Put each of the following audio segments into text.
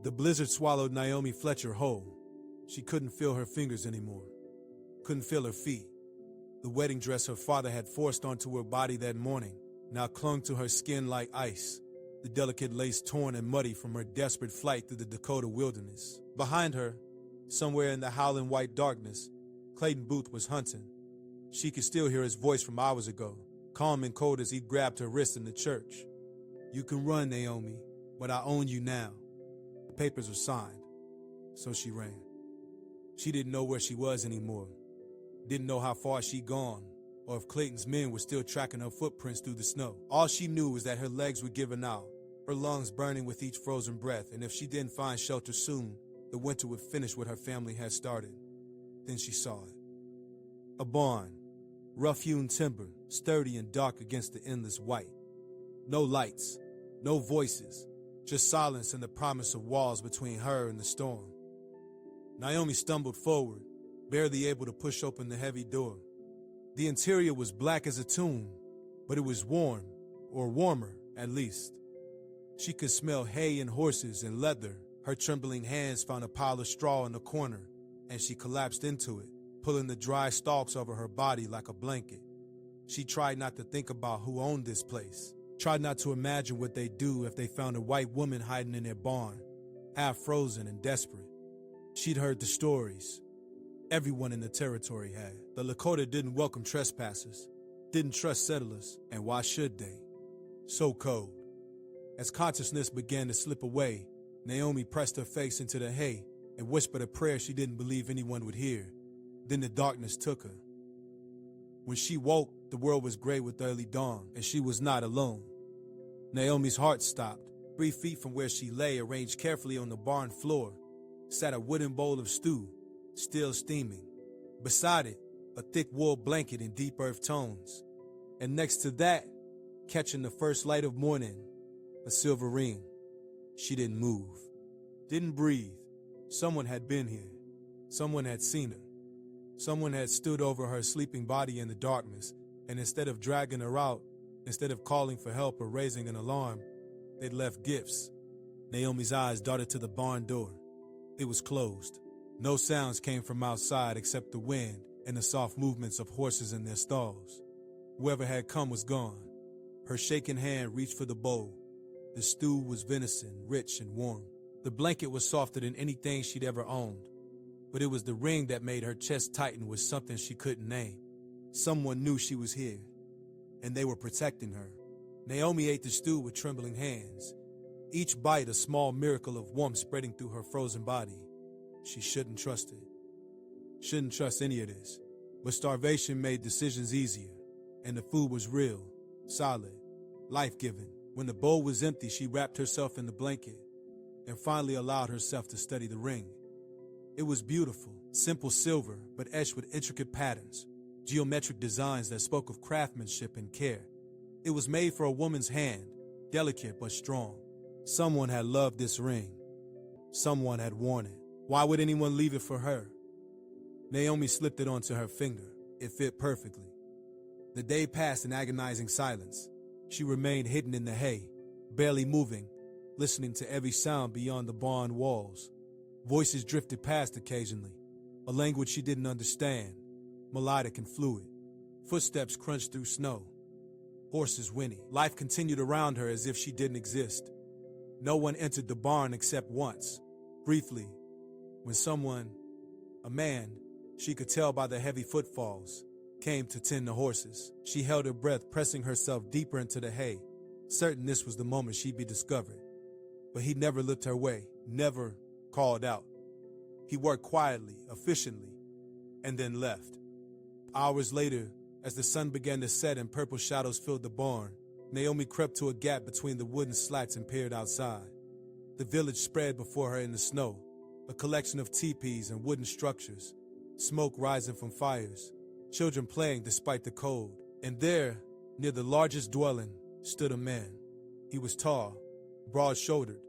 The blizzard swallowed Naomi Fletcher whole. She couldn't feel her fingers anymore. Couldn't feel her feet. The wedding dress her father had forced onto her body that morning now clung to her skin like ice, the delicate lace torn and muddy from her desperate flight through the Dakota wilderness. Behind her, somewhere in the howling white darkness, Clayton Booth was hunting. She could still hear his voice from hours ago, calm and cold as he grabbed her wrist in the church. "You can run, Naomi, but I own you now." The papers were signed, so she ran. She didn't know where she was anymore, didn't know how far she'd gone, or if Clayton's men were still tracking her footprints through the snow. All she knew was that her legs were giving out, her lungs burning with each frozen breath, and if she didn't find shelter soon, the winter would finish what her family had started. Then she saw it. A barn, rough-hewn timber, sturdy and dark against the endless white. No lights, no voices, just silence and the promise of walls between her and the storm. Naomi stumbled forward, barely able to push open the heavy door. The interior was black as a tomb, but it was warm, or warmer at least. She could smell hay and horses and leather. Her trembling hands found a pile of straw in the corner, and she collapsed into it, pulling the dry stalks over her body like a blanket. She tried not to think about who owned this place, tried not to imagine what they'd do if they found a white woman hiding in their barn, half frozen and desperate. She'd heard the stories. Everyone in the territory had. The Lakota didn't welcome trespassers, didn't trust settlers, and why should they? So cold. As consciousness began to slip away, Naomi pressed her face into the hay and whispered a prayer she didn't believe anyone would hear. Then the darkness took her. When she woke, the world was gray with early dawn, and she was not alone. Naomi's heart stopped. 3 feet from where she lay, arranged carefully on the barn floor, sat a wooden bowl of stew, still steaming. Beside it, a thick wool blanket in deep earth tones. And next to that, catching the first light of morning, a silver ring. She didn't move, didn't breathe. Someone had been here. Someone had seen her. Someone had stood over her sleeping body in the darkness, and instead of dragging her out, instead of calling for help or raising an alarm, they'd left gifts. Naomi's eyes darted to the barn door. It was closed. No sounds came from outside except the wind and the soft movements of horses in their stalls. Whoever had come was gone. Her shaking hand reached for the bowl. The stew was venison, rich and warm. The blanket was softer than anything she'd ever owned. But it was the ring that made her chest tighten with something she couldn't name. Someone knew she was here, and they were protecting her. Naomi ate the stew with trembling hands, each bite a small miracle of warmth spreading through her frozen body. She shouldn't trust it. Shouldn't trust any of this. But starvation made decisions easier, and the food was real, solid, life-giving. When the bowl was empty, she wrapped herself in the blanket and finally allowed herself to study the ring. It was beautiful, simple silver, but etched with intricate patterns, geometric designs that spoke of craftsmanship and care. It was made for a woman's hand, delicate but strong. Someone had loved this ring. Someone had worn it. Why would anyone leave it for her? Naomi slipped it onto her finger. It fit perfectly. The day passed in agonizing silence. She remained hidden in the hay, barely moving, listening to every sound beyond the barn walls. Voices drifted past occasionally, a language she didn't understand, melodic and fluid. Footsteps crunched through snow. Horses whinnied. Life continued around her as if she didn't exist. No one entered the barn except once, briefly, when someone, a man, she could tell by the heavy footfalls, came to tend the horses. She held her breath, pressing herself deeper into the hay, certain this was the moment she'd be discovered. But he never looked her way, never called out. He worked quietly, efficiently, and then left. Hours later, as the sun began to set and purple shadows filled the barn, Naomi crept to a gap between the wooden slats and peered outside. The village spread before her in the snow, a collection of teepees and wooden structures, smoke rising from fires, children playing despite the cold. And there, near the largest dwelling, stood a man. He was tall, broad-shouldered,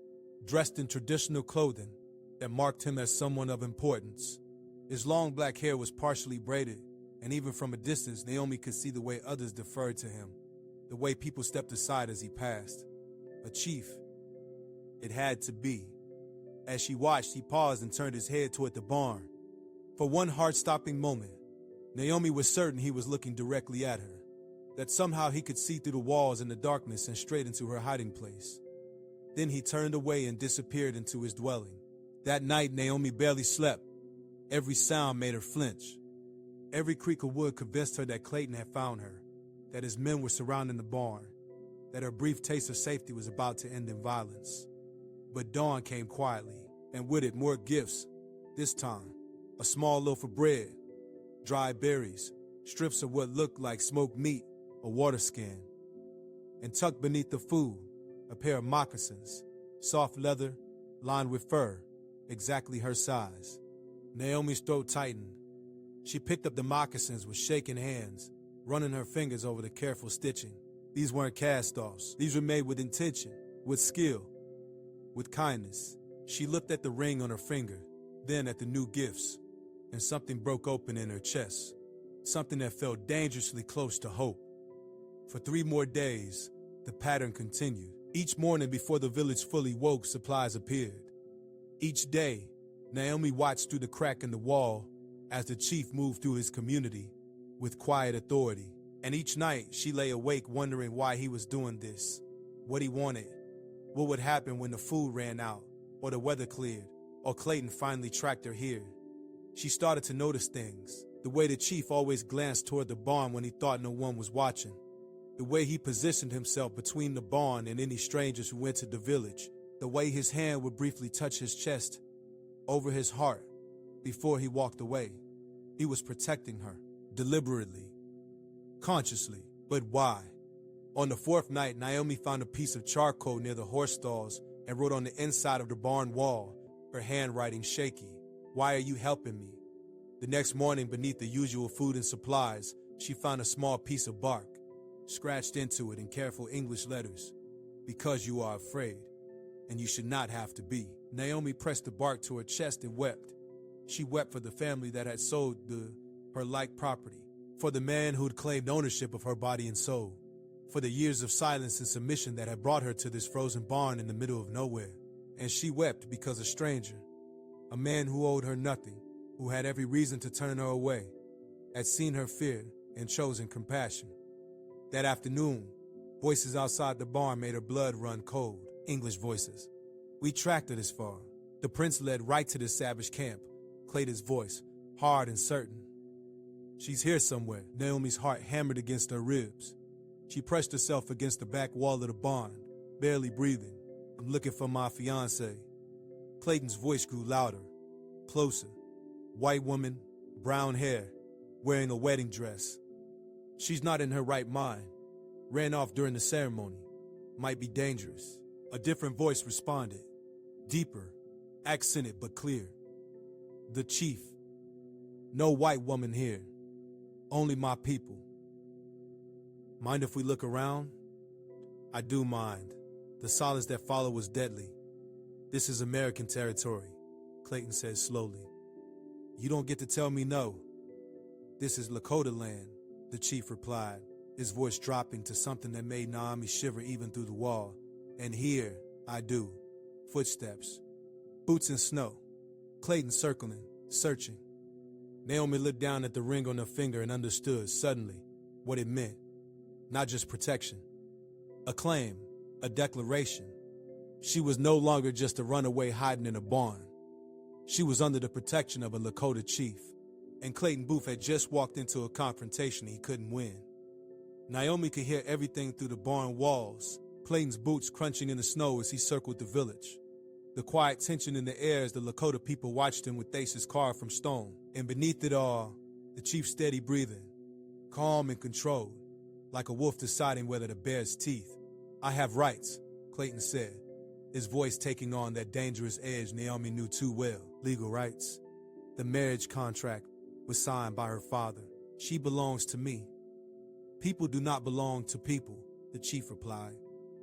dressed in traditional clothing that marked him as someone of importance. His long black hair was partially braided, and even from a distance, Naomi could see the way others deferred to him, the way people stepped aside as he passed. A chief. It had to be. As she watched, he paused and turned his head toward the barn. For one heart-stopping moment, Naomi was certain he was looking directly at her, that somehow he could see through the walls in the darkness and straight into her hiding place. Then he turned away and disappeared into his dwelling. That night, Naomi barely slept. Every sound made her flinch. Every creak of wood convinced her that Clayton had found her, that his men were surrounding the barn, that her brief taste of safety was about to end in violence. But dawn came quietly, and with it more gifts. This time, a small loaf of bread, dried berries, strips of what looked like smoked meat, a water skin. And tucked beneath the food, a pair of moccasins, soft leather, lined with fur, exactly her size. Naomi's throat tightened. She picked up the moccasins with shaking hands, running her fingers over the careful stitching. These weren't cast-offs. These were made with intention, with skill, with kindness. She looked at the ring on her finger, then at the new gifts, and something broke open in her chest, something that felt dangerously close to hope. For 3 more days, the pattern continued. Each morning before the village fully woke, supplies appeared. Each day, Naomi watched through the crack in the wall as the chief moved through his community with quiet authority. And each night, she lay awake wondering why he was doing this, what he wanted, what would happen when the food ran out, or the weather cleared, or Clayton finally tracked her here. She started to notice things, the way the chief always glanced toward the barn when he thought no one was watching, the way he positioned himself between the barn and any strangers who entered the village, the way his hand would briefly touch his chest, over his heart, before he walked away. He was protecting her, deliberately, consciously. But why? On the 4th night, Naomi found a piece of charcoal near the horse stalls and wrote on the inside of the barn wall, her handwriting shaky, "Why are you helping me?" The next morning, beneath the usual food and supplies, she found a small piece of bark, scratched into it in careful English letters, "Because you are afraid, and you should not have to be." Naomi pressed the bark to her chest and wept. She wept for the family that had sold her like property, for the man who had claimed ownership of her body and soul, for the years of silence and submission that had brought her to this frozen barn in the middle of nowhere. And she wept because a stranger, a man who owed her nothing, who had every reason to turn her away, had seen her fear and chosen compassion. That afternoon, voices outside the barn made her blood run cold. English voices. "We tracked her this far. The prince led right to the savage camp." Clayton's voice, hard and certain. "She's here somewhere." Naomi's heart hammered against her ribs. She pressed herself against the back wall of the barn, barely breathing. "I'm looking for my fiancé." Clayton's voice grew louder, closer. White woman, brown hair, wearing a wedding dress. "She's not in her right mind. Ran off during the ceremony. Might be dangerous." A different voice responded, deeper, accented but clear. "The chief. No white woman here. Only my people. Mind if we look around?" "I do mind." The silence that followed was deadly. "This is American territory," Clayton said slowly. "You don't get to tell me no." "This is Lakota land," the chief replied, his voice dropping to something that made Naomi shiver even through the wall. "And here, I do." Footsteps. Boots in snow. Clayton circling, searching. Naomi looked down at the ring on her finger and understood, suddenly, what it meant. Not just protection. A claim. A declaration. She was no longer just a runaway hiding in a barn. She was under the protection of a Lakota chief. And Clayton Booth had just walked into a confrontation he couldn't win. Naomi could hear everything through the barn walls, Clayton's boots crunching in the snow as he circled the village. The quiet tension in the air as the Lakota people watched him with faces carved from stone. And beneath it all, the chief's steady breathing, calm and controlled, like a wolf deciding whether to bare his teeth. "I have rights," Clayton said, his voice taking on that dangerous edge Naomi knew too well. "Legal rights. The marriage contract was signed by her father. She belongs to me." "People do not belong to people," the chief replied.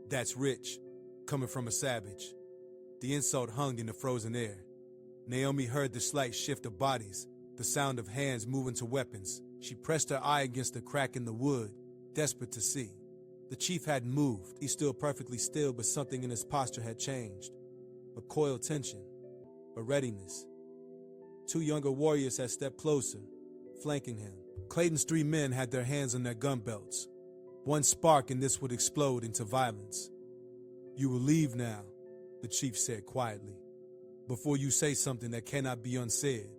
"That's rich, coming from a savage." The insult hung in the frozen air. Naomi heard the slight shift of bodies, the sound of hands moving to weapons. She pressed her eye against the crack in the wood, desperate to see. The chief hadn't moved. He stood perfectly still, but something in his posture had changed. A coiled tension, but readiness. Two younger warriors had stepped closer, flanking him. Clayton's 3 men had their hands on their gun belts. One spark and this would explode into violence. "You will leave now," the chief said quietly, "before you say something that cannot be unsaid."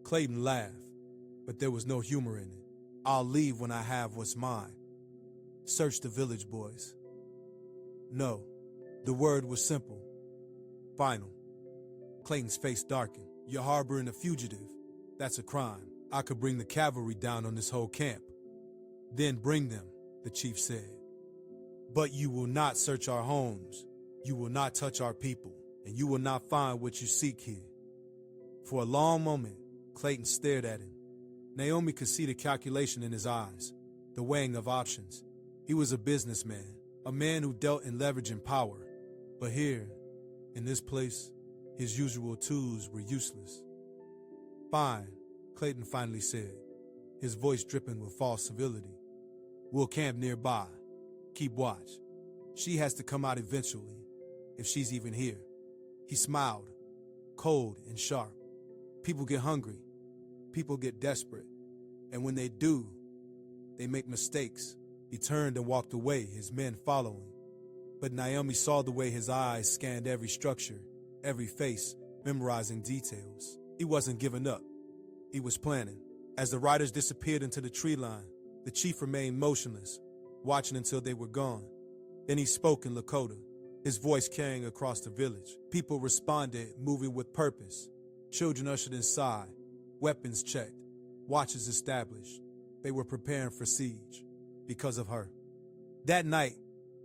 Clayton laughed, but there was no humor in it. "I'll leave when I have what's mine. Search the village, boys." No, the word was simple. Final. Clayton's face darkened. "You're harboring a fugitive. That's a crime. I could bring the cavalry down on this whole camp." "Then bring them," the chief said. "But you will not search our homes. You will not touch our people, and you will not find what you seek here." For a long moment, Clayton stared at him. Naomi could see the calculation in his eyes, the weighing of options. He was a businessman, a man who dealt in leverage and power. But here, in this place, his usual tools were useless. "Fine," Clayton finally said, his voice dripping with false civility. "We'll camp nearby. Keep watch. She has to come out eventually, if she's even here." He smiled, cold and sharp. People get hungry. People get desperate. And when they do, they make mistakes. He turned and walked away, his men following. But Naomi saw the way his eyes scanned every structure, every face, memorizing details. He wasn't giving up. He was planning. As the riders disappeared into the tree line, the chief remained motionless, watching until they were gone. Then he spoke in Lakota, his voice carrying across the village. People responded, moving with purpose. Children ushered inside, weapons checked, watches established. They were preparing for siege because of her. That night,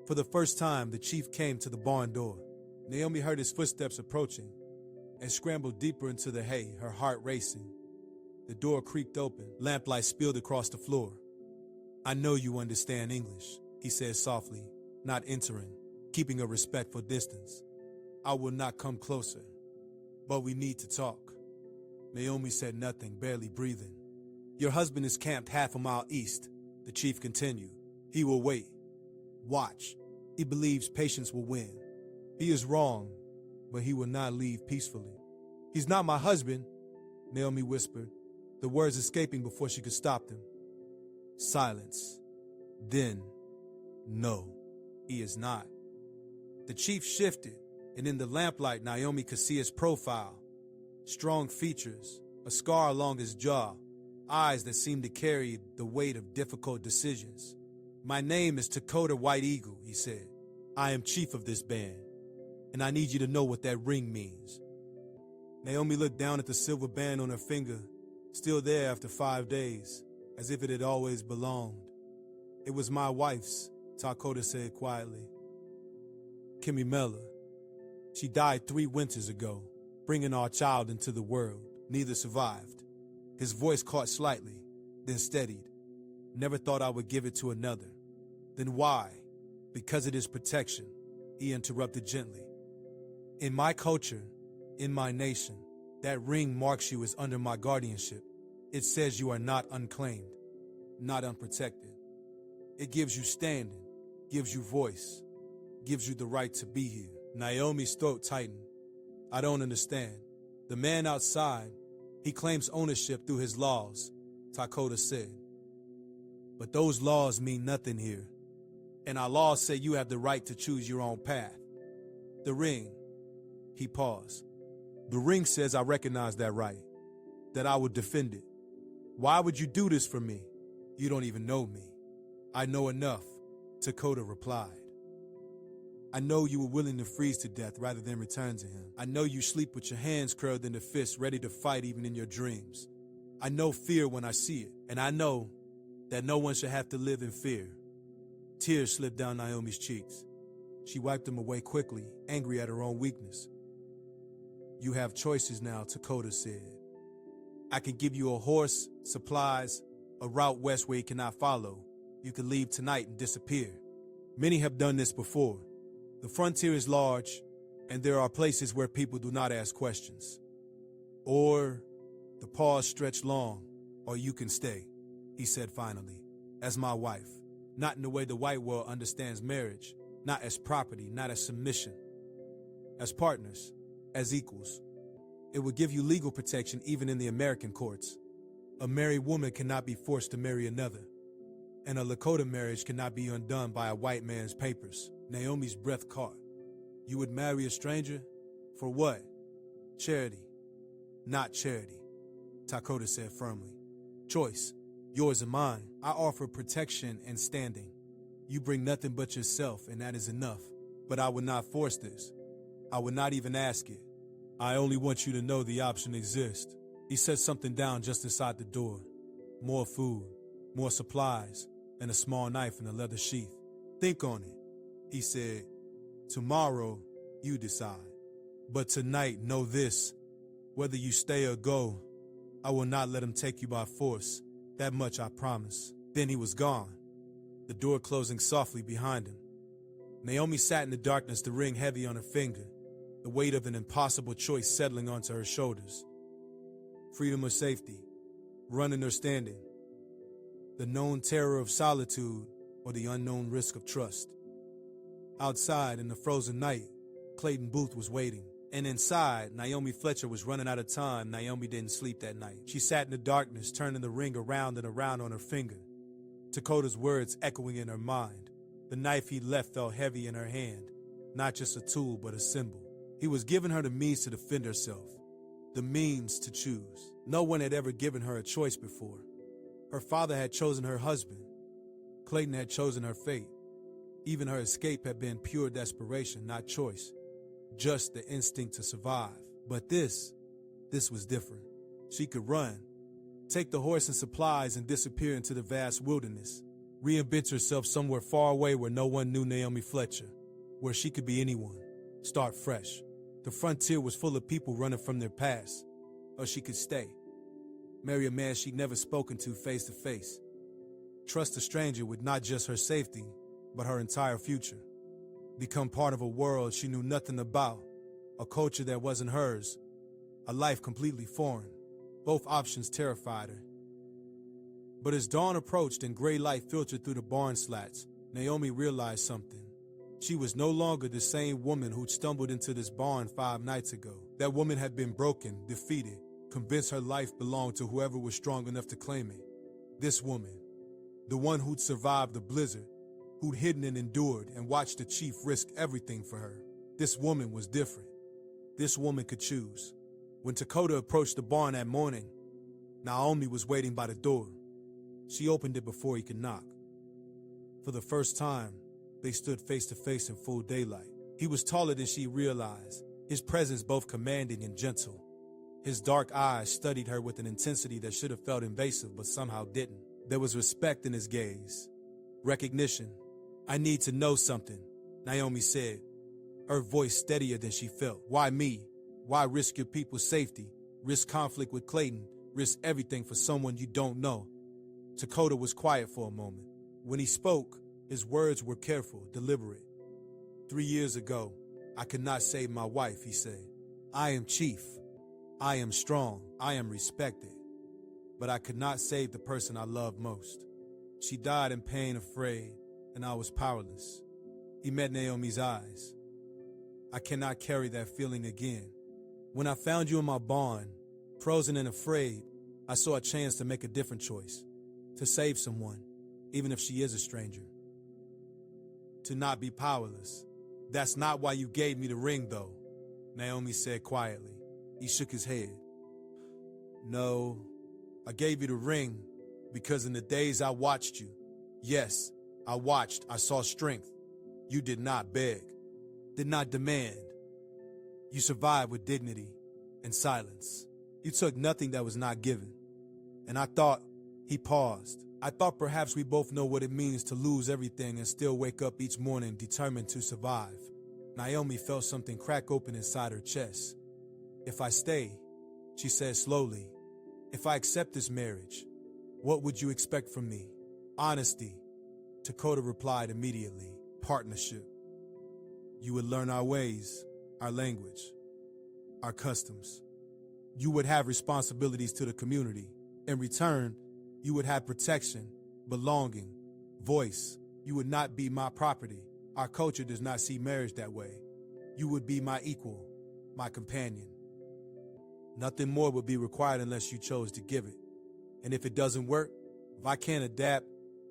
for the first time, the chief came to the barn door. Naomi heard his footsteps approaching and scrambled deeper into the hay, her heart racing. The door creaked open, lamplight spilled across the floor. "I know you understand English," he said softly, not entering, keeping a respectful distance. "I will not come closer, but we need to talk." Naomi said nothing, barely breathing. "Your husband is camped half a mile east," the chief continued. "He will wait. Watch. He believes patience will win. He is wrong, but he will not leave peacefully." "He's not my husband," Naomi whispered, the words escaping before she could stop them. Silence. Then, "No, he is not." The chief shifted, and in the lamplight, Naomi could see his profile. Strong features, a scar along his jaw, eyes that seemed to carry the weight of difficult decisions. "My name is Takoda White Eagle," he said. "I am chief of this band, and I need you to know what that ring means." Naomi looked down at the silver band on her finger, still there after 5 days, as if it had always belonged. "It was my wife's," Takoda said quietly. "Kimimela. She died 3 winters ago, bringing our child into the world. Neither survived." His voice caught slightly, then steadied. "Never thought I would give it to another." "Then why?" "Because it is protection," he interrupted gently. "In my culture, in my nation, that ring marks you as under my guardianship. It says you are not unclaimed, not unprotected. It gives you standing, gives you voice, gives you the right to be here." Naomi's throat tightened. "I don't understand." "The man outside, he claims ownership through his laws," Takoda said. "But those laws mean nothing here. And our laws say you have the right to choose your own path. The ring," he paused. "The ring says I recognize that right, that I will defend it. Why would you do this for me? You don't even know me." "I know enough," Takoda replied. "I know you were willing to freeze to death rather than return to him. I know you sleep with your hands curled into fists, ready to fight even in your dreams. I know fear when I see it, and I know that no one should have to live in fear." Tears slipped down Naomi's cheeks. She wiped them away quickly, angry at her own weakness. "You have choices now," Takoda said. "I can give you a horse, supplies, a route west where you cannot follow. You can leave tonight and disappear. Many have done this before. The frontier is large, and there are places where people do not ask questions. Or the pause stretched long, or you can stay," he said finally, "as my wife. Not in the way the white world understands marriage, not as property, not as submission. As partners, as equals." It would give you legal protection even in the American courts. A married woman cannot be forced to marry another, and a Lakota marriage cannot be undone by a white man's papers. Naomi's breath caught. You would marry a stranger? For what? Charity. Not charity, Takoda said firmly. Choice, yours and mine. I offer protection and standing. You bring nothing but yourself, and that is enough. But I would not force this. I would not even ask it. I only want you to know the option exists. He set something down just inside the door. More food, more supplies, and a small knife in a leather sheath. Think on it, he said. Tomorrow, you decide. But tonight, know this. Whether you stay or go, I will not let him take you by force. That much I promise. Then he was gone, the door closing softly behind him. Naomi sat in the darkness, the ring heavy on her finger, the weight of an impossible choice settling onto her shoulders. Freedom or safety, running or standing, the known terror of solitude or the unknown risk of trust. Outside in the frozen night, Clayton Booth was waiting. And inside, Naomi Fletcher was running out of time. Naomi didn't sleep that night. She sat in the darkness, turning the ring around and around on her finger, Takoda's words echoing in her mind. The knife he left felt heavy in her hand, not just a tool, but a symbol. He was giving her the means to defend herself, the means to choose. No one had ever given her a choice before. Her father had chosen her husband. Clayton had chosen her fate. Even her escape had been pure desperation, not choice. Just the instinct to survive. But this was different. She could run, take the horse and supplies and disappear into the vast wilderness, reinvent herself somewhere far away where no one knew Naomi Fletcher, where she could be anyone, start fresh. The frontier was full of people running from their past. Or she could stay, marry a man she'd never spoken to face to face, trust a stranger with not just her safety, but her entire future. Become part of a world she knew nothing about, a culture that wasn't hers, a life completely foreign. Both options terrified her. But as dawn approached and gray light filtered through the barn slats, Naomi realized something. She was no longer the same woman who'd stumbled into this barn 5 nights ago. That woman had been broken, defeated, convinced her life belonged to whoever was strong enough to claim it. This woman, the one who'd survived the blizzard, who'd hidden and endured and watched the chief risk everything for her. This woman was different. This woman could choose. When Takoda approached the barn that morning, Naomi was waiting by the door. She opened it before he could knock. For the first time, they stood face to face in full daylight. He was taller than she realized, his presence both commanding and gentle. His dark eyes studied her with an intensity that should have felt invasive but somehow didn't. There was respect in his gaze, recognition. I need to know something, Naomi said, her voice steadier than she felt. Why me? Why risk your people's safety? Risk conflict with Clayton? Risk everything for someone you don't know? Takoda was quiet for a moment. When he spoke, his words were careful, deliberate. 3 years ago, I could not save my wife, he said. I am chief. I am strong. I am respected. But I could not save the person I love most. She died in pain, afraid, and I was powerless. He met Naomi's eyes. I cannot carry that feeling again. When I found you in my barn, frozen and afraid, I saw a chance to make a different choice, to save someone, even if she is a stranger. To not be powerless. That's not why you gave me the ring, though, Naomi said quietly. He shook his head. No, I gave you the ring because in the days I watched you, yes, I saw strength. You did not beg, did not demand. You survived with dignity and silence. You took nothing that was not given. And I thought, he paused. I thought perhaps we both know what it means to lose everything and still wake up each morning determined to survive. Naomi felt something crack open inside her chest. If I stay, she said slowly, if I accept this marriage, what would you expect from me? Honesty, Takoda replied immediately. Partnership. You would learn our ways, our language, our customs. You would have responsibilities to the community. In return, you would have protection, belonging, voice. You would not be my property. Our culture does not see marriage that way. You would be my equal, my companion. Nothing more would be required unless you chose to give it. And if it doesn't work, if I can't adapt,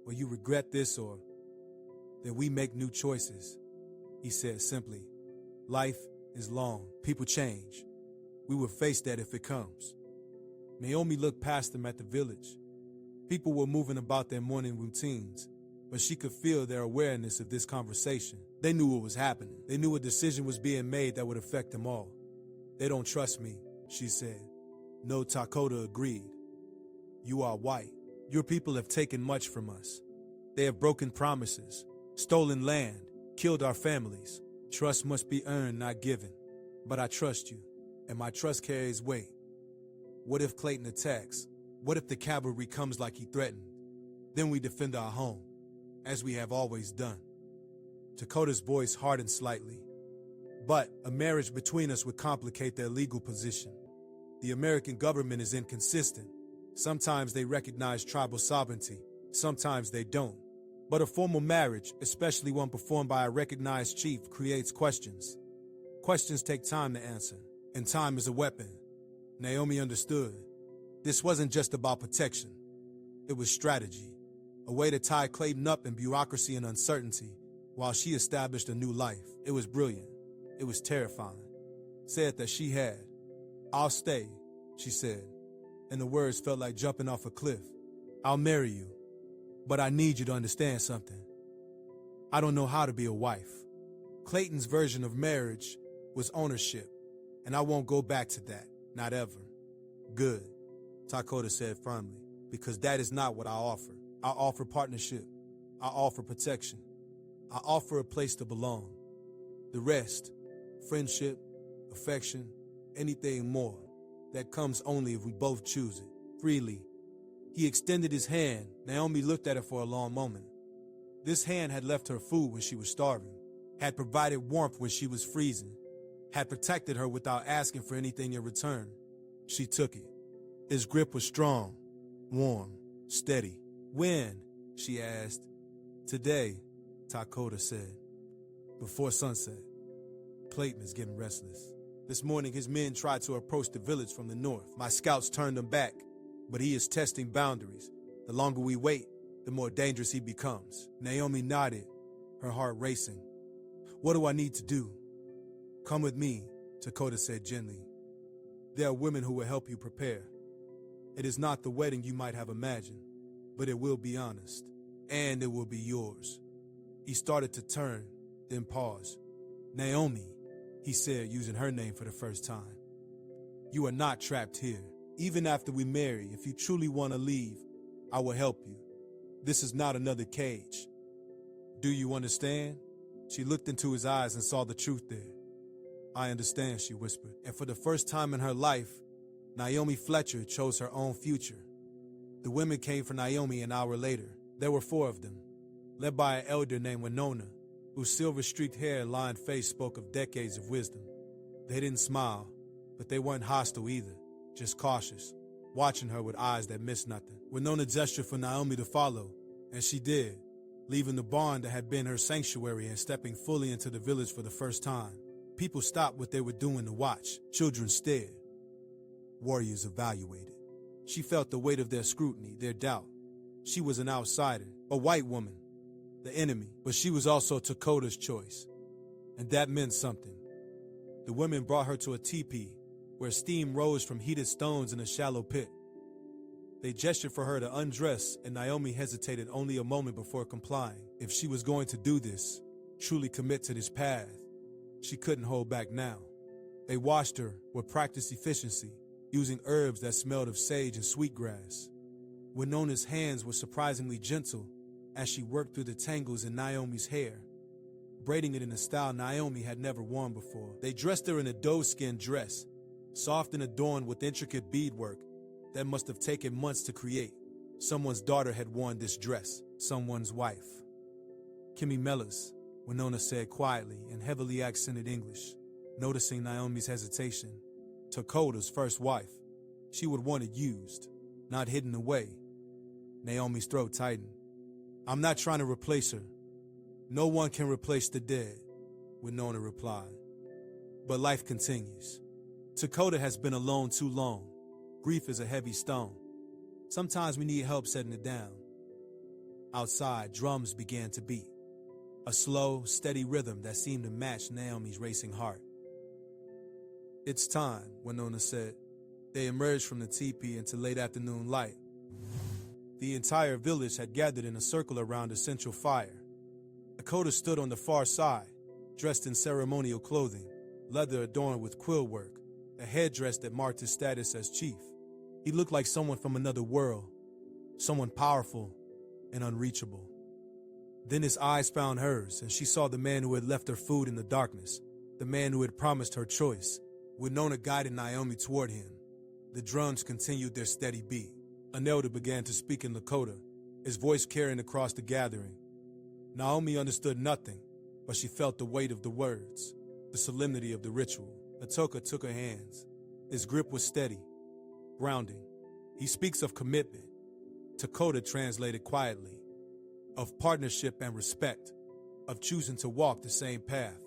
or you regret this, or then we make new choices, he said simply. Life is long. People change. We will face that if it comes. Naomi looked past them at the village. People were moving about their morning routines, but she could feel their awareness of this conversation. They knew what was happening. They knew a decision was being made that would affect them all. They don't trust me, she said. No, Takoda agreed. You are white. Your people have taken much from us. They have broken promises, stolen land, killed our families. Trust must be earned, not given. But I trust you, and my trust carries weight. What if Clayton attacks? What if the cavalry comes like he threatened? Then we defend our home, as we have always done. Takoda's voice hardened slightly. But a marriage between us would complicate their legal position. The American government is inconsistent. Sometimes they recognize tribal sovereignty, sometimes they don't. But a formal marriage, especially one performed by a recognized chief, creates questions. Questions take time to answer, and time is a weapon. Naomi understood. This wasn't just about protection. It was strategy, a way to tie Clayton up in bureaucracy and uncertainty while she established a new life. It was brilliant. It was terrifying. Said that she had. I'll stay, she said, and the words felt like jumping off a cliff. I'll marry you, but I need you to understand something. I don't know how to be a wife. Clayton's version of marriage was ownership, and I won't go back to that, not ever. Good, Takoda said firmly, because that is not what I offer. I offer partnership. I offer protection. I offer a place to belong. The rest, friendship, affection, anything more, that comes only if we both choose it, freely. He extended his hand. Naomi looked at it for a long moment. This hand had left her food when she was starving, had provided warmth when she was freezing, had protected her without asking for anything in return. She took it. His grip was strong, warm, steady. When? She asked. Today, Takoda said. Before sunset. Clayton is getting restless. This morning, his men tried to approach the village from the north. My scouts turned them back, but he is testing boundaries. The longer we wait, the more dangerous he becomes. Naomi nodded, her heart racing. What do I need to do? Come with me, Takoda said gently. There are women who will help you prepare. It is not the wedding you might have imagined, but it will be honest, and it will be yours. He started to turn, then paused. Naomi, he said, using her name for the first time. You are not trapped here. Even after we marry, if you truly want to leave, I will help you. This is not another cage. Do you understand? She looked into his eyes and saw the truth there. I understand, she whispered. And for the first time in her life, Naomi Fletcher chose her own future. The women came for Naomi an hour later. There were 4 of them, led by an elder named Winona, whose silver-streaked hair and lined face spoke of decades of wisdom. They didn't smile, but they weren't hostile either, just cautious, watching her with eyes that missed nothing. Winona gestured for Naomi to follow, and she did, leaving the barn that had been her sanctuary and stepping fully into the village for the first time. People stopped what they were doing to watch. Children stared. Warriors evaluated. She felt the weight of their scrutiny, their doubt. She was an outsider, a white woman, the enemy, but she was also Takoda's choice, and that meant something. The women brought her to a teepee where steam rose from heated stones in a shallow pit. They gestured for her to undress, and Naomi hesitated only a moment before complying. If she was going to do this, truly commit to this path, she couldn't hold back now. They washed her with practiced efficiency, using herbs that smelled of sage and sweetgrass. Winona's hands were surprisingly gentle as she worked through the tangles in Naomi's hair, braiding it in a style Naomi had never worn before. They dressed her in a doe-skin dress, soft and adorned with intricate beadwork that must have taken months to create. Someone's daughter had worn this dress, someone's wife. Kimmy Mellors, Winona said quietly in heavily accented English, noticing Naomi's hesitation. Takoda's first wife. She would want it used, not hidden away. Naomi's throat tightened. I'm not trying to replace her. No one can replace the dead, Winona replied. But life continues. Takoda has been alone too long. Grief is a heavy stone. Sometimes we need help setting it down. Outside, drums began to beat. A slow, steady rhythm that seemed to match Naomi's racing heart. "It's time," Winona said. They emerged from the teepee into late afternoon light. The entire village had gathered in a circle around a central fire. Lakota stood on the far side, dressed in ceremonial clothing, leather adorned with quill work, a headdress that marked his status as chief. He looked like someone from another world, someone powerful and unreachable. Then his eyes found hers, and she saw the man who had left her food in the darkness, the man who had promised her choice. Winona guided Naomi toward him. The drums continued their steady beat. An elder began to speak in Lakota, his voice carrying across the gathering. Naomi understood nothing, but she felt the weight of the words, the solemnity of the ritual. Atoka took her hands. His grip was steady, grounding. He speaks of commitment. Takoda translated quietly. Of partnership and respect. Of choosing to walk the same path.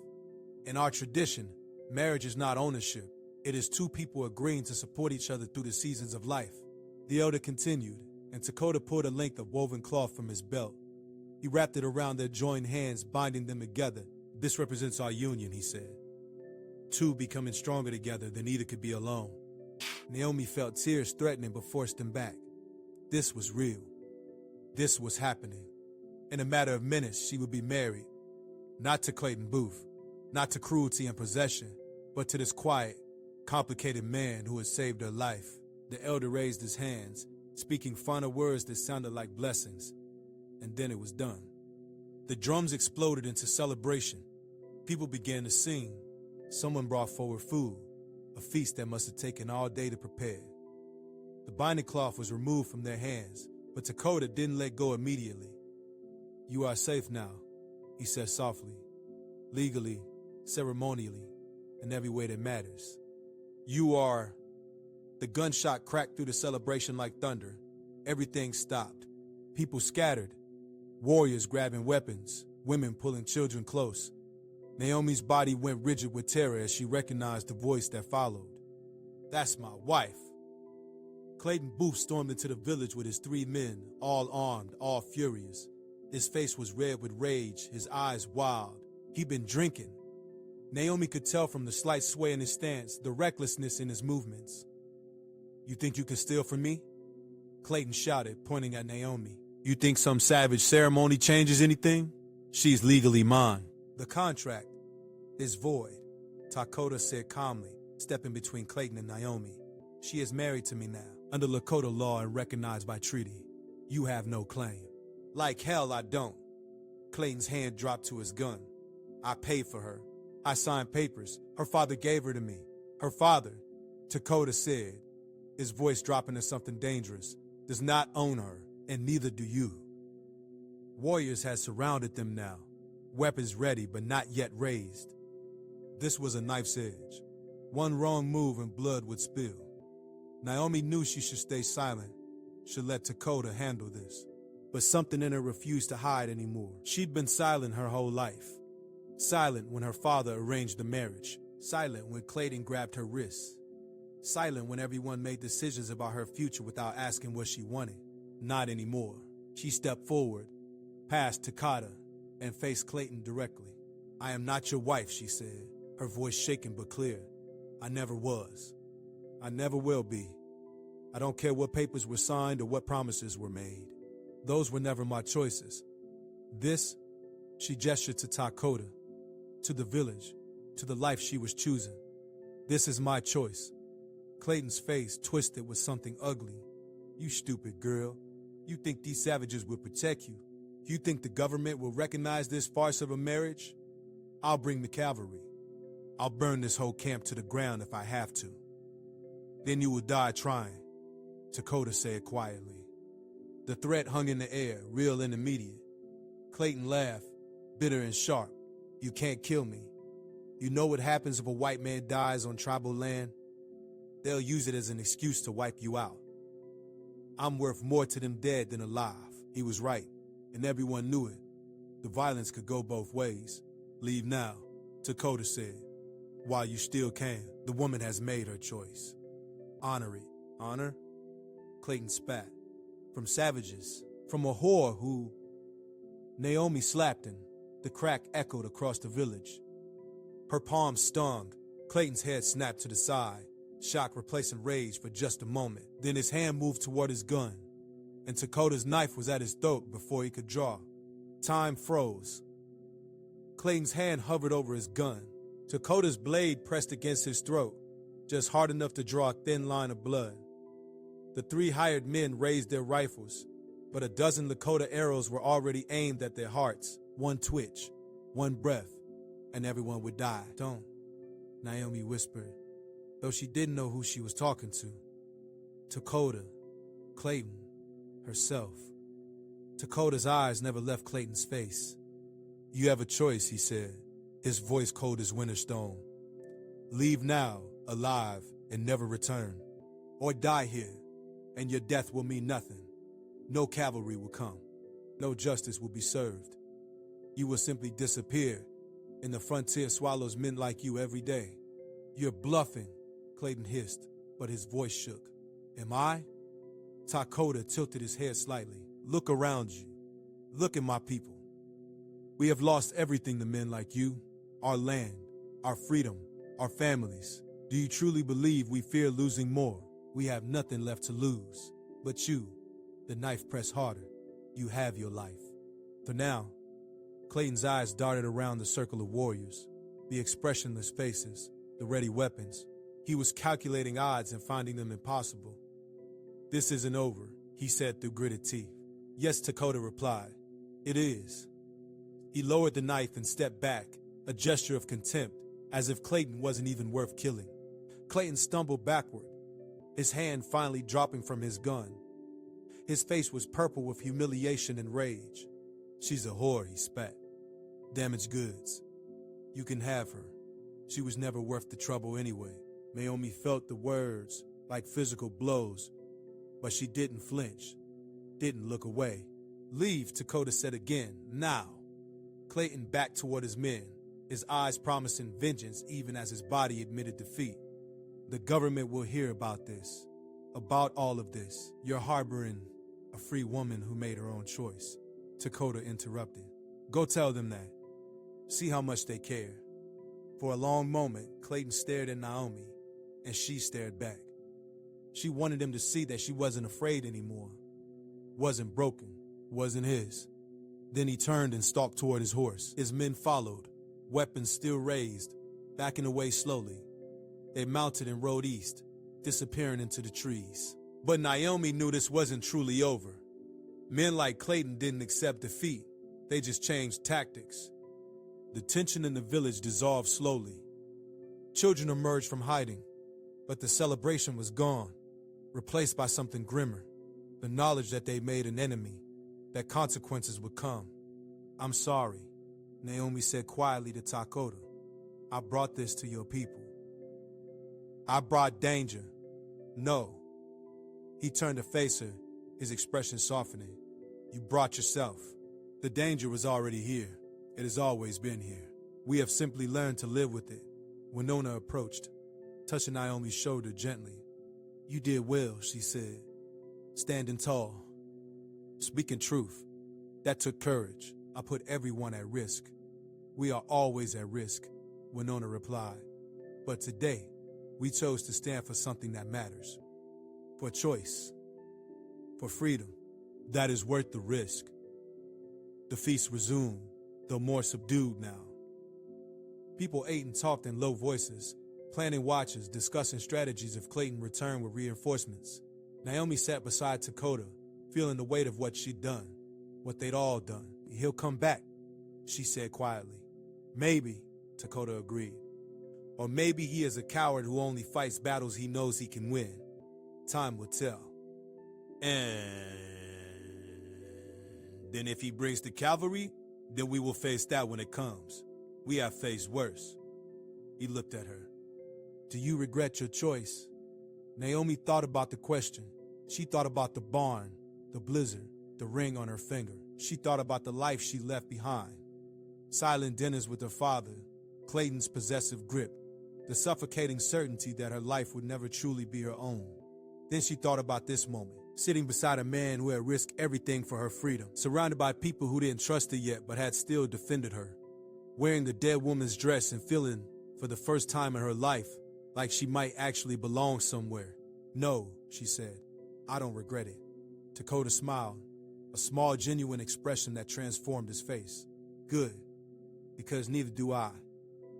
In our tradition, marriage is not ownership. It is two people agreeing to support each other through the seasons of life. The elder continued, and Takoda pulled a length of woven cloth from his belt. He wrapped it around their joined hands, binding them together. "This represents our union," he said. Two becoming stronger together than either could be alone. Naomi felt tears threatening but forced them back. This was real. This was happening. In a matter of minutes, she would be married. Not to Clayton Booth, not to cruelty and possession, but to this quiet, complicated man who had saved her life. The elder raised his hands, speaking final words that sounded like blessings. And then it was done. The drums exploded into celebration. People began to sing. Someone brought forward food, a feast that must have taken all day to prepare. The binding cloth was removed from their hands, but Takoda didn't let go immediately. "You are safe now," he said softly, "legally, ceremonially, in every way that matters. You are..." The gunshot cracked through the celebration like thunder. Everything stopped. People scattered. Warriors grabbing weapons, women pulling children close. Naomi's body went rigid with terror as she recognized the voice that followed. "That's my wife." Clayton Booth stormed into the village with his 3 men, all armed, all furious. His face was red with rage, his eyes wild. He'd been drinking. Naomi could tell from the slight sway in his stance, the recklessness in his movements. "You think you can steal from me?" Clayton shouted, pointing at Naomi. "You think some savage ceremony changes anything? She's legally mine. The contract is void," Takoda said calmly, stepping between Clayton and Naomi. "She is married to me now, under Lakota law and recognized by treaty. You have no claim." "Like hell I don't." Clayton's hand dropped to his gun. "I paid for her. I signed papers. Her father gave her to me." "Her father," Takoda said, his voice dropping to something dangerous, "does not own her, and neither do you." Warriors had surrounded them now, weapons ready but not yet raised. This was a knife's edge. One wrong move and blood would spill. Naomi knew she should stay silent, should let Takoda handle this. But something in her refused to hide anymore. She'd been silent her whole life. Silent when her father arranged the marriage. Silent when Clayton grabbed her wrists. Silent when everyone made decisions about her future without asking what she wanted. Not anymore. She stepped forward, past Takoda, and faced Clayton directly. "I am not your wife," she said, her voice shaking but clear. "I never was. I never will be. I don't care what papers were signed or what promises were made. Those were never my choices. This," she gestured to Takoda, to the village, to the life she was choosing. "This is my choice." Clayton's face twisted with something ugly. "You stupid girl. You think these savages will protect you? You think the government will recognize this farce of a marriage? I'll bring the cavalry. I'll burn this whole camp to the ground if I have to. Then you will die trying," Takoda said quietly. The threat hung in the air, real and immediate. Clayton laughed, bitter and sharp. "You can't kill me. You know what happens if a white man dies on tribal land? They'll use it as an excuse to wipe you out. I'm worth more to them dead than alive." He was right, and everyone knew it. The violence could go both ways. "Leave now," Takoda said. While you still can, the woman has made her choice. Honor it. Honor? Clayton spat. From savages. From a whore who... Naomi slapped him. The crack echoed across the village. Her palm stung. Clayton's head snapped to the side, shock replacing rage for just a moment. Then his hand moved toward his gun, and Takoda's knife was at his throat before he could draw. Time froze. Clayton's hand hovered over his gun. Takoda's blade pressed against his throat, just hard enough to draw a thin line of blood. The three hired men raised their rifles, but a dozen Lakota arrows were already aimed at their hearts. One twitch, one breath, and everyone would die. Don't, Naomi whispered, though she didn't know who she was talking to. Takoda, Clayton, herself. Takoda's eyes never left Clayton's face. You have a choice, he said, his voice cold as winter stone. Leave now, alive, and never return. Or die here, and your death will mean nothing. No cavalry will come. No justice will be served. You will simply disappear, and the frontier swallows men like you every day. You're bluffing, Clayton hissed, but his voice shook. Am I? Takoda tilted his head slightly. Look around you. Look at my people. We have lost everything to men like you. Our land, our freedom, our families. Do you truly believe we fear losing more? We have nothing left to lose. But you, the knife pressed harder. You have your life. For now, Clayton's eyes darted around the circle of warriors, the expressionless faces, the ready weapons. He was calculating odds and finding them impossible. This isn't over, he said through gritted teeth. Yes, Takoda replied. It is. He lowered the knife and stepped back, a gesture of contempt, as if Clayton wasn't even worth killing. Clayton stumbled backward, his hand finally dropping from his gun. His face was purple with humiliation and rage. She's a whore, he spat. Damaged goods. You can have her. She was never worth the trouble anyway. Naomi felt the words like physical blows, but she didn't flinch, didn't look away. Leave, Takoda said again, now. Clayton backed toward his men, his eyes promising vengeance even as his body admitted defeat. The government will hear about this, about all of this. You're harboring a free woman who made her own choice. Takoda interrupted. Go tell them that. See how much they care. For a long moment, Clayton stared at Naomi, and she stared back. She wanted him to see that she wasn't afraid anymore. Wasn't broken, wasn't his. Then he turned and stalked toward his horse. His men followed, weapons still raised, backing away slowly. They mounted and rode east, disappearing into the trees. But Naomi knew this wasn't truly over. Men like Clayton didn't accept defeat. They just changed tactics. The tension in the village dissolved slowly. Children emerged from hiding, but the celebration was gone, replaced by something grimmer. The knowledge that they made an enemy, that consequences would come. I'm sorry, Naomi said quietly to Takoda. I brought this to your people. I brought danger. No. He turned to face her, his expression softening. You brought yourself. The danger was already here. It has always been here. We have simply learned to live with it. Winona approached, touching Naomi's shoulder gently. You did well, she said, standing tall. Speaking truth, that took courage. I put everyone at risk. We are always at risk, Winona replied. But today, we chose to stand for something that matters. For choice. For freedom. That is worth the risk. The feast resumed, though more subdued now. People ate and talked in low voices, planning watches, discussing strategies if Clayton returned with reinforcements. Naomi sat beside Takoda, feeling the weight of what she'd done, what they'd all done. He'll come back, she said quietly. Maybe, Takoda agreed. Or maybe he is a coward who only fights battles he knows he can win. Time will tell. And then if he brings the cavalry, then we will face that when it comes. We have faced worse. He looked at her. Do you regret your choice? Naomi thought about the question. She thought about the barn, the blizzard, the ring on her finger. She thought about the life she left behind. Silent dinners with her father, Clayton's possessive grip, the suffocating certainty that her life would never truly be her own. Then she thought about this moment, sitting beside a man who had risked everything for her freedom, surrounded by people who didn't trust her yet but had still defended her, wearing the dead woman's dress and feeling, for the first time in her life, like she might actually belong somewhere. "No," she said, "I don't regret it." Takoda smiled, a small, genuine expression that transformed his face. "Good, because neither do I."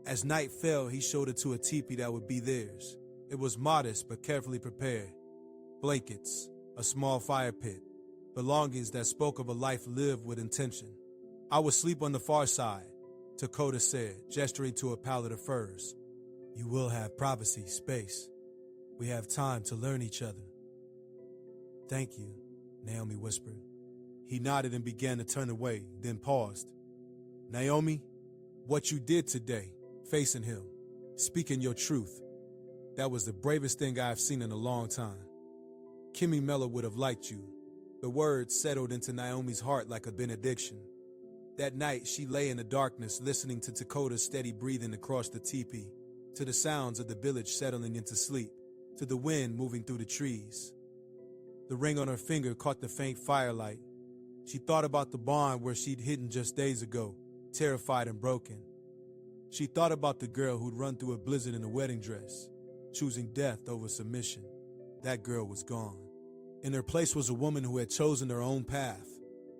As night fell, he showed her to a teepee that would be theirs. It was modest but carefully prepared. Blankets, a small fire pit, belongings that spoke of a life lived with intention. "I will sleep on the far side," Takoda said, gesturing to a pallet of furs. "You will have privacy, space. We have time to learn each other." "Thank you," Naomi whispered. He nodded and began to turn away, then paused. "Naomi, what you did today, facing him, speaking your truth, that was the bravest thing I have seen in a long time. Kimmy Mellor would have liked you." The words settled into Naomi's heart like a benediction. That night, she lay in the darkness, listening to Takoda's steady breathing across the teepee, to the sounds of the village settling into sleep, to the wind moving through the trees. The ring on her finger caught the faint firelight. She thought about the barn where she'd hidden just days ago, terrified and broken. She thought about the girl who'd run through a blizzard in a wedding dress, choosing death over submission. That girl was gone. In her place was a woman who had chosen her own path,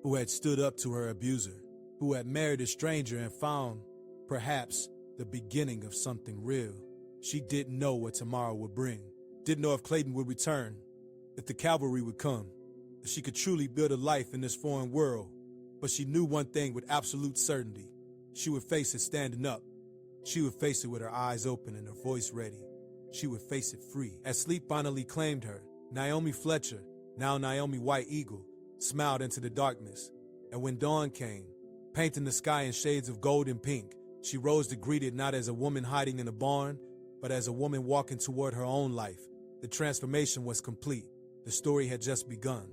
who had stood up to her abuser, who had married a stranger and found, perhaps, the beginning of something real. She didn't know what tomorrow would bring, didn't know if Clayton would return, if the cavalry would come, if she could truly build a life in this foreign world. But she knew one thing with absolute certainty. She would face it standing up. She would face it with her eyes open and her voice ready. She would face it free. As sleep finally claimed her, Naomi Fletcher, now Naomi White Eagle, smiled into the darkness. And when dawn came, painting the sky in shades of gold and pink, she rose to greet it not as a woman hiding in a barn, but as a woman walking toward her own life. The transformation was complete. The story had just begun.